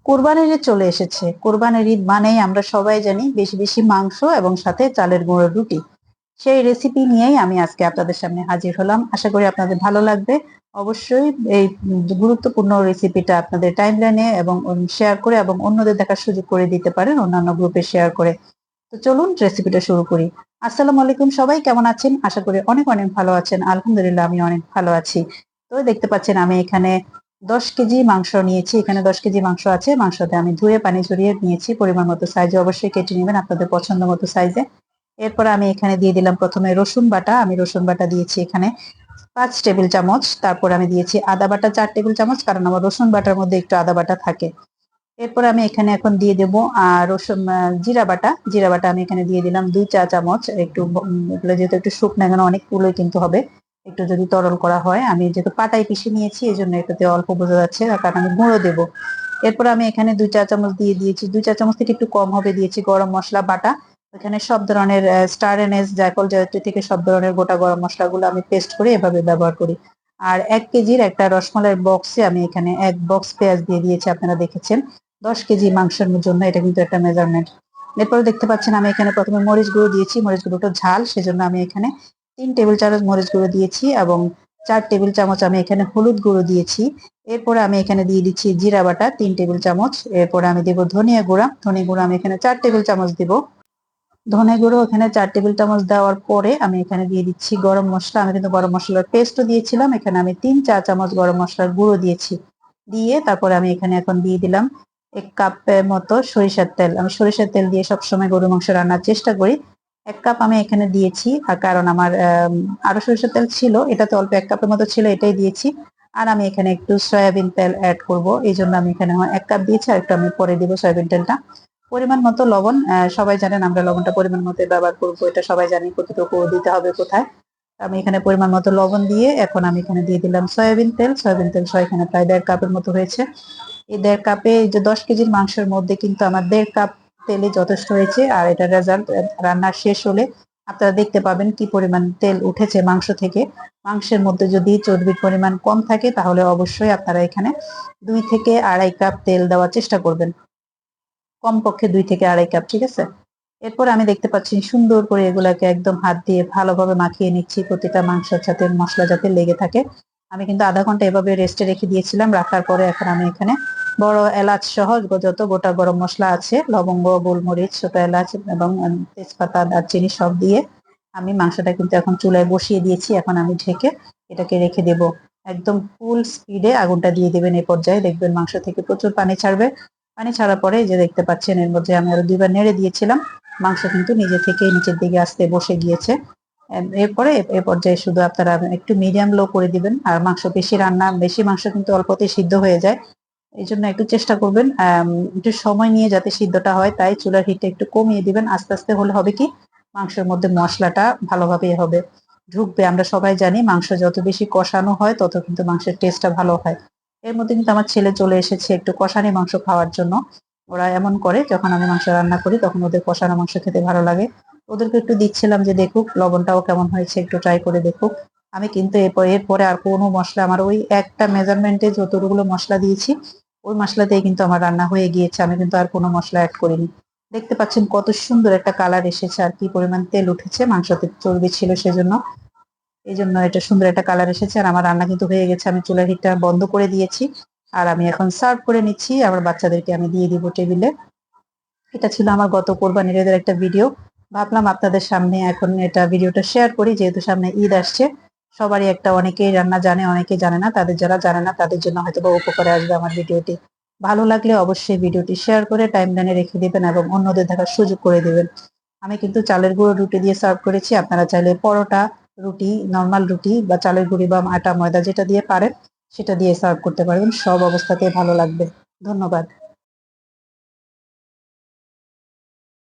কোরবানির ঈদ চলে এসেছে। কোরবানির ঈদ মানেই আমরা সবাই জানি বেশি বেশি মাংস এবং সাথে চালের গুঁড়োর রুটি। সেই রেসিপি নিয়েই আমি আজকে আপনাদের সামনে হাজির হলাম। আশা করি আপনাদের ভালো লাগবে। অবশ্যই এই গুরুত্বপূর্ণ রেসিপিটা আপনাদের টাইমলাইনে এবং শেয়ার করে এবং অন্যদের দেখার সুযোগ করে দিতে পারেন, অন্যান্য গ্রুপে শেয়ার করে। তো চলুন রেসিপিটা শুরু করি। আসসালামু আলাইকুম, সবাই কেমন আছেন? আশা করি অনেক অনেক ভালো আছেন। আলহামদুলিল্লাহ আমি অনেক ভালো আছি। তো দেখতে পাচ্ছেন আমি এখানে 10 কেজি মাংস নিয়েছি। এখানে 10 কেজি মাংস আছে। মাংসতে আমি ধুয়ে পানি ঝরিয়ে নিয়েছি। পরিমাণ মতো সাইজে অবশ্যই কেটে নেবেন আপনাদের পছন্দ মতো সাইজে। এরপর আমি এখানে দিয়ে দিলাম প্রথমে রসুন বাটা। আমি রসুন বাটা দিয়েছি এখানে 5 টেবিল চামচ। তারপর আমি দিয়েছি আদা বাটা 4 টেবিল চামচ, কারণ আমার রসুন বাটার মধ্যে একটু আদা বাটা থাকে। এরপর আমি এখানে এখন দিয়ে দেব রসুন জিরা বাটা। জিরা বাটা আমি এখানে দিয়ে দিলাম 2 চা চামচ। একটু এগুলো যেহেতু একটু শুকনো, এখানে অনেকগুলোই কিন্তু হবে। একটু যদি তরল করা হয়, আমি যেহেতু পাটায় পিষে নিয়েছি এই জন্য এটাতে অল্প বোঝা যাচ্ছে, কারণ আমি গুঁড়ো দেবো। এরপর আমি এখানে 2 চা চামচ দিয়ে দিয়েছি, 2 চা চামচ থেকে একটু কম হবে, দিয়েছি গরম মশলা বাটা। এখানে সব ধরনের স্টার এনএস, জায়ফল, জয়ত্রী থেকে সব ধরনের গোটা গরম মশলাগুলো আমি পেস্ট করে এভাবে ব্যবহার করি। আর 1 কেজির একটা রসমালাইয়ের বক্সে আমি এখানে 1 বক্স পেঁয়াজ দিয়ে দিয়েছি, আপনারা দেখেছেন। 10 কেজি মাংসের জন্য এটা কিন্তু একটা মেজারমেন্ট। এরপর দেখতে পাচ্ছেন আমি এখানে প্রথমে মরিচ গুঁড়ো দিয়েছি। মরিচ গুঁড়োটা ঝাল, সেজন্য আমি এখানে 3 টেবিল চামচ মরিচ গুঁড়ো দিয়েছি এবং 4 টেবিল চামচ আমি এখানে হলুদ গুঁড়ো দিয়েছি। এরপরে আমি এখানে দিয়ে দিচ্ছি জিরা বাটা 3 টেবিল চামচ। এরপরে আমি দেব ধনিয়া গুঁড়া। ধনিয়া গুঁড়া আমি এখানে 4 টেবিল চামচ দেব। ধনে গুঁড়ো এখানে 4 টেবিল চামচ দেওয়ার পরে আমি এখানে দিয়ে দিচ্ছি গরম মশলা। আমি কিন্তু গরম মশলার পেস্টও দিয়েছিলাম। এখানে আমি 3 চা চামচ গরম মশলার গুঁড়ো দিয়েছি। দিয়ে তারপরে আমি এখানে এখন দিয়ে দিলাম 1 কাপের মতো সরিষার তেল। আমি সরিষার তেল দিয়ে সবসময় গরু মাংস রান্নার চেষ্টা করি। 1 কাপ আমি এখানে দিয়েছি, আর কারণ আমার আরো সরিষার তেল ছিল, এটাতে অল্প 1 কাপের মতো ছিল, এটাই দিয়েছি। আর আমি এখানে একটু সয়াবিন তেল অ্যাড করব, এই জন্য আমি এখানে 1 কাপ দিয়েছি, আর একটু আমি পরে দিব সয়াবিন তেলটা। পরিমাণ মতো লবণ, সবাই জানেন আমরা লবণটা পরিমাণ মতো ব্যবহার করবো, এটা সবাই জানি কতটুকু দিতে হবে কোথায়। আমি এখানে পরিমাণ মতো লবণ দিয়ে এখন আমি এখানে দিয়ে দিলাম সয়াবিন তেল। সয়াবিন তেল সহ এখানে প্রায় 1.5 কাপের মতো হয়েছে। এই 1.5 কাপে যে 10 কেজির মাংসের মধ্যে কিন্তু আমার 1.5 কাপ তেলে যথেষ্ট হয়েছে। আর এটা রেজাল্ট রান্না শেষ হলে আপনারা দেখতে পাবেন কি পরিমাণ তেল উঠেছে মাংস থেকে। মাংসের মধ্যে যদি চর্বির পরিমাণ কম থাকে তাহলে অবশ্যই আপনারা এখানে 2 থেকে 2.5 কাপ তেল দেওয়ার চেষ্টা করবেন, কমপক্ষে 2 থেকে 2.5 কাপ, ঠিক আছে। এরপর আমি দেখতে পাচ্ছি সুন্দর করে এগুলাকে একদম হাত দিয়ে ভালোভাবে মাখিয়ে নিচ্ছি, প্রতিটা মাংসের সাথে মশলা যাতে লেগে থাকে। আমি কিন্তু আধা ঘন্টা এভাবে রেস্টে রেখে দিয়েছিলাম। রাখার পরে এখন আমি এখানে বড় এলাচ সহ যত গোটা গরম মশলা আছে, লবঙ্গ, গোলমরিচ, ছোট এলাচ এবং তেজপাতা, দারচিনি সব দিয়ে আমি মাংসটা কিন্তু এখন চুলায় বসিয়ে দিয়েছি। এখন আমি ঢেকে এটাকে রেখে দেব। একদম ফুল স্পিডে আগুনটা দিয়ে দেবেন। এই পর্যায়ে দেখবেন মাংস থেকে প্রচুর পানি ছাড়বে। পানি ছাড়ার পরে যে দেখতে পাচ্ছেন এর মধ্যে আমি আরো 2বার নেড়ে দিয়েছিলাম। মাংস কিন্তু নিজে থেকেই নিচের দিকে আস্তে বসে গিয়েছে। এরপরে এ পর্যায়ে শুধু আপনারা একটু মিডিয়াম লো করে দিবেন। আর মাংস বেশি মাংস কিন্তু অল্পতেই সিদ্ধ হয়ে যায়। এই জন্য একটু চেষ্টা করবেন একটু সময় নিয়ে যাতে সিদ্ধটা হয়, তাই চুলার হিটটা একটু কমিয়ে দিবেন। আস্তে আস্তে হলে হবে কি, মাংসের মধ্যে মশলাটা ভালোভাবে হবে, ঢুকবে। আমরা সবাই জানি মাংস যত বেশি কষানো হয় তত কিন্তু মাংসের টেস্টটা ভালো হয়। এর মধ্যে কিন্তু আমার ছেলে চলে এসেছে একটু কষানি মাংস খাওয়ার জন্য। ওরা এমন করে, যখন আমি মাংস রান্না করি তখন ওদের কষানো মাংস খেতে ভালো লাগে। ওদেরকে একটু দিচ্ছিলাম যে দেখুক লবণটাও কেমন হয়েছে, একটু ট্রাই করে দেখুক। আমি কিন্তু এরপরে আর কোনো মশলা, আমার ওই একটা মেজারমেন্টে যতগুলো মশলা দিয়েছি ওই মশলাতেই কিন্তু আমার রান্না হয়ে গিয়েছে। আমি কিন্তু আর কোনো মশলা অ্যাড করিনি। দেখতে পাচ্ছেন কত সুন্দর একটা কালার এসেছে, আর কি পরিমাণ তেল উঠেছে, মাংসতে চর্বি ছিল সেজন্য। এই জন্য এটা সুন্দর একটা কালার এসেছে। আর আমার রান্না কিন্তু হয়ে গেছে, আমি চুলার হিটটা বন্ধ করে দিয়েছি। আর আমি এখন সার্ভ করে নিচ্ছি, আমার বাচ্চাদেরকে আমি দিয়ে দিব টেবিলে। এটা ছিল আমার গত কোরবানির ঈদের একটা ভিডিও। ভাবলাম আপনাদের সামনে এখন এটা ভিডিওটা শেয়ার করি, যেহেতু সামনে ঈদ আসছে। সবারই একটা, অনেকেই রান্না জানে, অনেকে জানে না। তাদের যারা জানে না তাদের জন্য হয়তো বা উপকারে আসবে আমার ভিডিওটি। ভালো লাগলে অবশ্যই ভিডিওটি শেয়ার করে টাইমলাইনে রেখে দিবেন এবং অন্যদের দেখার সুযোগ করে দিবেন। আমি কিন্তু চালের গুঁড়ো রুটি দিয়ে সার্ভ করেছি। আপনারা চাইলে পরোটা, রুটি, নর্মাল রুটি বা চালের গুঁড়ি বা আটা ময়দা যেটা দিয়ে পারেন সেটা দিয়ে সার্ভ করতে পারবেন। সব অবস্থাতে ভালো লাগবে। ধন্যবাদ।